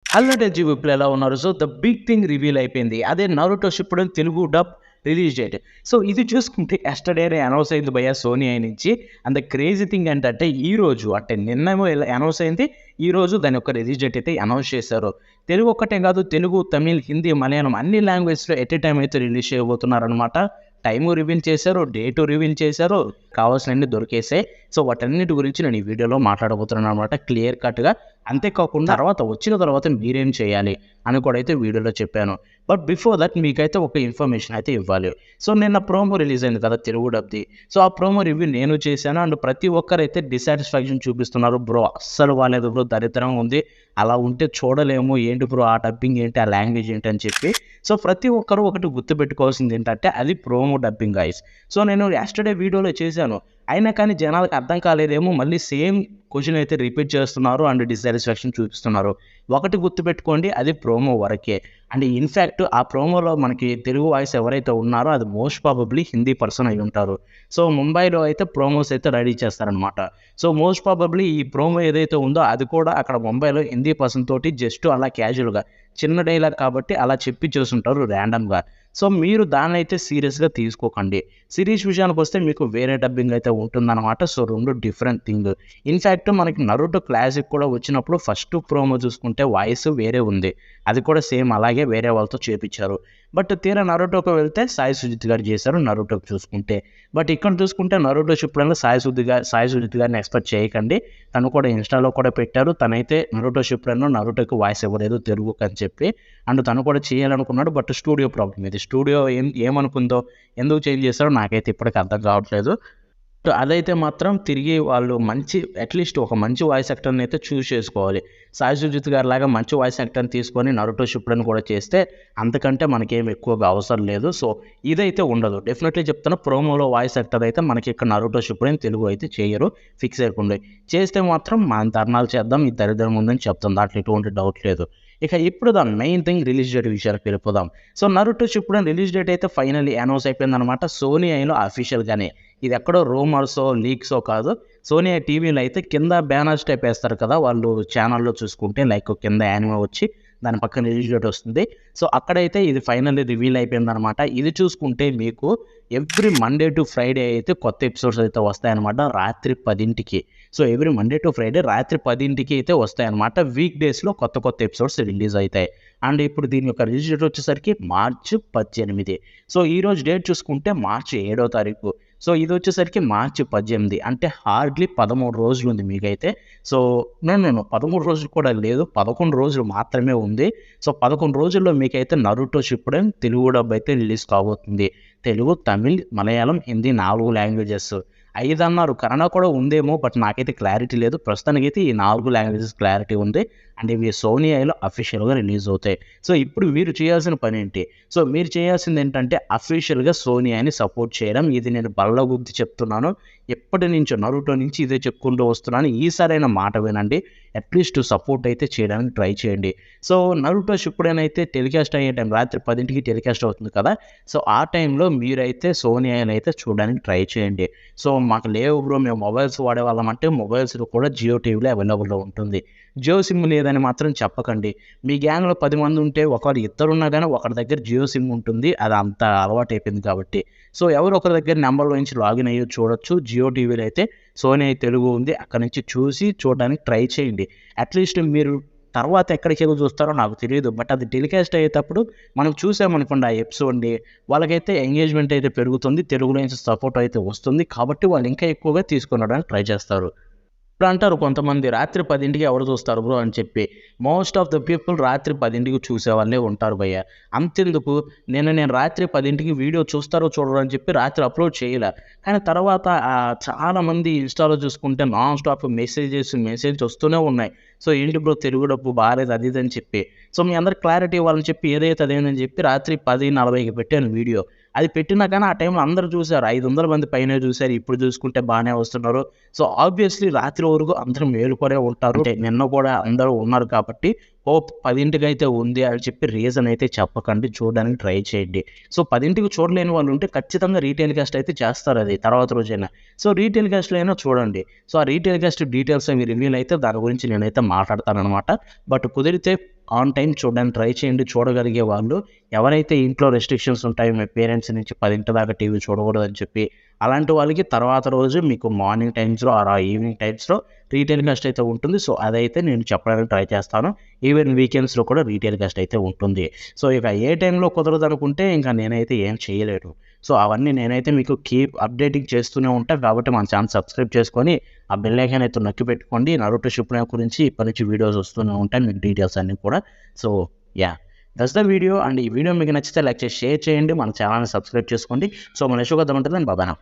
అల్లుడెడ్జి ఇప్పుడు ఎలా ఉన్నారు? So, the big thing reveal అయిపోయింది. అదే 'Naruto Shippuden' Telugu dub release date. So, ఇది చూసుకుంటే యస్టర్‌డేనే అనౌన్స్ అయింది భయ్యా సోనీ నుంచి. అండ్ ద క్రేజీ థింగ్ ఏంటంటే ఈరోజు అంటే నిన్నేమో ఇలా అనౌన్స్ అయింది. ఈరోజు దాని యొక్క రిలీజ్ డేట్ అయితే అనౌన్స్ చేశారు. తెలుగు ఒక్కటే కాదు తెలుగు, తమిళ్, హిందీ, మలయాళం అన్ని లాంగ్వేజ్‌లో ఎట్ ఎ టైమ్ అయితే రిలీజ్ చేయబోతున్నారనమాట. టైము రివీల్ చేశారు. డేటు రివీల్ చేశారు. కావాల్సినన్ని దొరికేసాయి. సో, వాటన్నిటి గురించి నేను ఈ వీడియోలో మాట్లాడబోతున్నాననమాట క్లియర్ కట్‌గా. అంతేకాకుండా వచ్చిన తర్వాత మీరేం చేయాలి అని కూడా అయితే వీడియోలో చెప్పాను. బట్ బిఫోర్ దట్ మీకైతే ఒక ఇన్ఫర్మేషన్ అయితే ఇవ్వాలి. సో, నిన్న ప్రోమో రిలీజ్ అయింది కదా తెలుగు డబ్‌ది. సో, ఆ ప్రోమో రివ్యూ నేను చేశాను. అండ్ ప్రతి ఒక్కరైతే డిసాటిస్ఫాక్షన్ చూపిస్తున్నారు. బ్రో అస్సలు బాలేదు బ్రో, దరిద్రంగా ఉంది. అలా ఉంటే చూడలేము. ఏంటి బ్రో ఆ డబ్బింగ్ ఏంటి? ఆ లాంగ్వేజ్ ఏంటి? అని చెప్పి. సో, ప్రతి ఒక్కరు ఒకటి గుర్తుపెట్టుకోవాల్సింది ఏంటంటే అది ప్రోమో డబ్బింగ్ గైస్. సో, నేను యస్టర్‌డే వీడియోలో చేశాను. అయినా కానీ జనాలకు అర్థం కాలేదేమో మళ్ళీ సేమ్ క్వెషన్ అయితే రిపీట్ చేస్తున్నారు అండ్ డిస్సాటిస్ఫాక్షన్ చూపిస్తున్నారు. ఒకటి గుర్తుపెట్టుకోండి, అది ప్రోమో వరకే. అండ్ ఇన్‌ఫాక్ట్ ఆ ప్రోమోలో మనకి తెలుగు వాయిస్ ఎవరైతే ఉన్నారో అది మోస్ట్ ప్రాబబ్లీ హిందీ పర్సన్ అయి ఉంటారు. సో, ముంబైలో అయితే ప్రోమోస్ అయితే రెడీ చేస్తారనమాట. సో, మోస్ట్ ప్రాబబ్లీ ఈ ప్రోమో ఏదైతే ఉందో అది కూడా అక్కడ ముంబైలో హిందీ పర్సన్ తోటి జస్ట్ అలా క్యాజువల్‌గా చిన్న డైలాగ్ కాబట్టి అలా చెప్పిచ్చేసుంటారు ర్యాండమ్‌గా. సో, మీరు దాన్నైతే సీరియస్‌గా తీసుకోకండి. సిరీస్ విషయానికొస్తే మీకు వేరే డబ్బింగ్ అయితే ఉంటుందనమాట. So, 2 different thing. ఇన్‌ఫాక్ట్ మనకి 'నరుటో క్లాసిక్' కూడా వచ్చినప్పుడు ఫస్ట్ ప్రోమో చూసుకుంటే వాయిస్ వేరే ఉంది. అది కూడా సేమ్ అలాగే వేరే వాళ్ళతో చేపిచ్చారు. బట్ తీరా 'నరుటో'కి వెళ్తే సాయి సుజిత్ గారు చేశారు 'నరుటో'కి చూసుకుంటే. బట్ ఇక్కడ చూసుకుంటే 'నరుటో షిప్పుడెన్‌లో' సాయి సుజిత్ గారిని ఎక్స్‌పెక్ట్ చేయకండి. తను కూడా ఇన్‌స్టాలో కూడా పెట్టారు. తనైతే 'నరుటో షిప్పుడెన్‌లో' 'నరుటో'కి వాయిస్ ఇవ్వలేదు తెలుగుకి అని చెప్పి. అండ్ తను కూడా చేయాలనుకున్నాడు. బట్ స్టూడియో ప్రాబ్లమ్ ఇది. స్టూడియో ఏమనుకుందో, ఎందుకు చేంజ్ చేశారో నాకైతే ఇప్పటికి అర్థం కావట్లేదు. సో, అదైతే మాత్రం తిరిగి వాళ్ళు అట్‌లీస్ట్ ఒక మంచి వాయిస్ యాక్టర్‌ని అయితే చూజ్ చేసుకోవాలి. సాయి సుజిత్ గారిలాగా మంచి వాయిస్ యాక్టర్‌ని తీసుకొని 'నరుటో షిప్పుడెన్' కూడా చేస్తే అంతకంటే మనకేమి ఎక్కువగా అవసరం లేదు. సో, ఇదైతే ఉండదు. డెఫినెట్‌లీ చెప్తున్నా ప్రోమోలో వాయిస్ యాక్టర్ అయితే మనకి ఇక్కడ 'నరుటో షిప్పుడెన్' తెలుగు అయితే చేయరు. ఫిక్స్ అయిపోండి. చేస్తే మాత్రం మనం ధర్నాలు చేద్దాం. ఈ దరిద్రం ఉందని చెప్తాం. దాంట్లో ఎటువంటి డౌట్ లేదు. ఇక ఇప్పుడు the main thing release date విషయానికి వెళ్ళిపోదాం. సో, 'నరుటో షిప్పుడెన్' రిలీజ్ డేట్ అయితే ఫైనల్లీ అనౌన్స్ అయిపోయిందనమాట. సోనీ ఐలో అఫీషియల్‌గానే. ఇది ఎక్కడో రూమర్సో, లీక్సో కాదు. సోనీ టీవీలో అయితే కింద బ్యానర్స్ టైప్ ఏస్తారు కదా! వాళ్ళు ఛానల్‌లో చూసుకుంటే లైక్ కింద యానిమే వచ్చి దాని పక్కన రిలీజ్ డేట్ వస్తుంది. సో, అక్కడైతే ఇది ఫైనల్లీ రివీల్ అయిపోయిందనమాట. ఇది చూసుకుంటే మీకు ఎవ్రీ మండే టు ఫ్రైడే అయితే కొత్త ఎపిసోడ్స్ అయితే వస్తాయన్నమాట రాత్రి 10కి. So, every Monday to Friday రాత్రి 10కి అయితే వస్తాయన్నమాట. వీక్ డేస్‌లో కొత్త ఎపిసోడ్స్ రిలీజ్ అయితాయి. అండ్ ఇప్పుడు దీని యొక్క రిలీజ్ డేట్ వచ్చేసరికి మార్చి 18. సో, ఈరోజు డేట్ చూసుకుంటే మార్చి 7వ తారీఖు. సో, ఇదొచ్చేసరికి మార్చి 18 అంటే హార్డ్‌లీ 13 రోజులుంది మీకైతే. So, no. 13 రోజులు కూడా లేదు. 11 రోజులు మాత్రమే ఉంది. సో, 11 రోజుల్లో మీకైతే 'నరుటో షిప్పుడెన్' తెలుగు డబ్ అయితే రిలీజ్ కాబోతుంది. తెలుగు, తమిళ్, మలయాళం, హిందీ 4 లాంగ్వేజెస్. 5 అన్నారు. కన్నడ కూడా ఉందేమో బట్ నాకైతే క్లారిటీ లేదు. ప్రస్తుతానికైతే ఈ 4 లాంగ్వేజెస్ క్లారిటీ ఉంది. అండ్ ఇవి సోనీ ఐలో అఫీషియల్‌గా రిలీజ్ అవుతాయి. సో, ఇప్పుడు మీరు చేయాల్సిన పనేంటి? సో, మీరు చేయాల్సిందేంటంటే అఫీషియల్‌గా సోనీ ఐని సపోర్ట్ చేయడం. ఇది నేను బల్లగుద్ది చెప్తున్నాను. ఎప్పటినుంచో 'నరుటో' నుంచి ఇదే చెప్పుకుంటూ వస్తున్నాను. ఈసారైన మాట వినండి. అట్‌లీస్ట్ సపోర్ట్ అయితే చేయడానికి ట్రై చేయండి. సో, 'నరుటో షిప్పుడెన్' అయితే టెలికాస్ట్ అయ్యే టైం రాత్రి 10కి టెలికాస్ట్ అవుతుంది కదా! సో, ఆ టైంలో మీరైతే సోనీ ఐని అయితే చూడడానికి ట్రై చేయండి. సో, మాకు లేవు బ్రో మేము మొబైల్స్ వాడేవాళ్ళం అంటే మొబైల్స్‌లో కూడా జియో టీవీలో అవైలబుల్‌లో ఉంటుంది. జియో సిమ్ లేదని మాత్రం చెప్పకండి. మీ గ్యాంగ్‌లో 10 మంది ఉంటే ఒకవేళ ఇద్దరున్నా గాని ఒకరి దగ్గర జియో సిమ్ ఉంటుంది. అది అంత అలవాటయిపోయింది కాబట్టి. సో, ఎవరో ఒకరి దగ్గర నంబర్‌లో నుంచి లాగిన్ అయ్యి చూడొచ్చు. జియో టీవీలో అయితే సోనీ తెలుగు ఉంది. అక్కడి నుంచి చూసి చూడడానికి ట్రై చేయండి. అట్‌లీస్ట్ మీరు తర్వాత ఎక్కడికెళ్ళి చూస్తారో నాకు తెలీదు. బట్ అది టెలికాస్ట్ అయ్యేటప్పుడు మనం చూసామనుకోండి ఆ ఎపిసోడ్‌ని వాళ్ళకైతే ఎంగేజ్‌మెంట్ అయితే పెరుగుతుంది. తెలుగులో నుంచి సపోర్ట్ అయితే వస్తుంది. కాబట్టి వాళ్ళు ఇంకా ఎక్కువగా తీసుకొనడానికి ట్రై చేస్తారు. ఇప్పుడంటారు కొంతమంది రాత్రి 10కి ఎవరు చూస్తారు బ్రో అని చెప్పి. మోస్ట్ ఆఫ్ ద పీపుల్ రాత్రి 10కి చూసేవాళ్ళే ఉంటారు భయ్యా. అంతెందుకు నేను రాత్రి 10కి వీడియో చూస్తారో చూడరో అని చెప్పి రాత్రి అప్‌లోడ్ చేయలే. కానీ తర్వాత చాలామంది ఇన్‌స్టాలో చూసుకుంటే నాన్ స్టాప్ మెసేజ్ వస్తూనే ఉన్నాయి. సో, ఏంటి బ్రో తెలుగు డబ్బు బాలేదు అది ఇది అని చెప్పి. సో, మీ అందరికి క్లారిటీ ఇవ్వాలని చెప్పి ఏదైతే అదేనని చెప్పి రాత్రి 10:40కి పెట్టాను వీడియో. అది పెట్టినా కానీ ఆ టైంలో అందరూ చూసారు. 500 మంది పైనే చూసారు. ఇప్పుడు చూసుకుంటే బానే వస్తున్నారు. సో, ఆబ్వియస్‌లీ రాత్రి వరకు అందరూ మేలుకొనే ఉంటారు. అంటే నిన్న కూడా అందరూ ఉన్నారు కాబట్టి హోప్ 10కి ఉంది అని చెప్పి రీజన్ అయితే చెప్పకండి. చూడడానికి ట్రై చేయండి. సో, 10కి చూడలేని వాళ్ళు ఉంటే ఖచ్చితంగా రీటెలికాస్ట్ అయితే చేస్తారు అది తర్వాత రోజైనా. సో, రీటెలికాస్ట్‌లో అయినా చూడండి. సో, ఆ రీటెలికాస్ట్ డీటెయిల్స్ అవి రివీల్ అయితే దాని గురించి నేనైతే మాట్లాడతాననమాట. బట్ కుదిరితే ఆన్ టైం చూడడానికి ట్రై చేయండి. చూడగలిగే వాళ్ళు ఎవరైతే ఇంట్లో రెస్ట్రిక్షన్స్ ఉంటాయో మీ పేరెంట్స్ నుంచి 10 దాకా టీవీ చూడకూడదని చెప్పి, అలాంటి వాళ్ళకి తర్వాత రోజు మీకు మార్నింగ్ టైమ్స్‌లో ఆర్ ఈవినింగ్ టైమ్స్‌లో రీటెలికాస్ట్ అయితే ఉంటుంది. సో, అదైతే నేను చెప్పడానికి ట్రై చేస్తాను. ఈవెన్ వీకెండ్స్‌లో కూడా రీటెలికాస్ట్ అయితే ఉంటుంది. సో, ఇక ఏ టైంలో కుదరదనుకుంటే ఇంక నేనైతే ఏం చేయలేను. సో, అవన్నీ నేనైతే మీకు కీప్ అప్డేటింగ్ చేస్తూనే ఉంటా. కాబట్టి మన ఛానల్ సబ్స్క్రైబ్ చేసుకొని, ఆ బెల్ ఐకాన్ అయితే నొక్కి పెట్టుకోండి. నరుటో షిప్పుడెన్ గురించి ఇప్పటి నుంచి వీడియోస్ వస్తూనే ఉంటాయి. మీకు డీటెయిల్స్ అన్నీ కూడా. So, yeah! That's the video. And ఈ వీడియో మీకు నచ్చితే లైక్ చేసి, షేర్ చేయండి. మన ఛానల్‌ని సబ్స్క్రైబ్ చేసుకోండి. సో, మన నెక్స్ట్ ఒక ఉంటుంది. Bye bye now.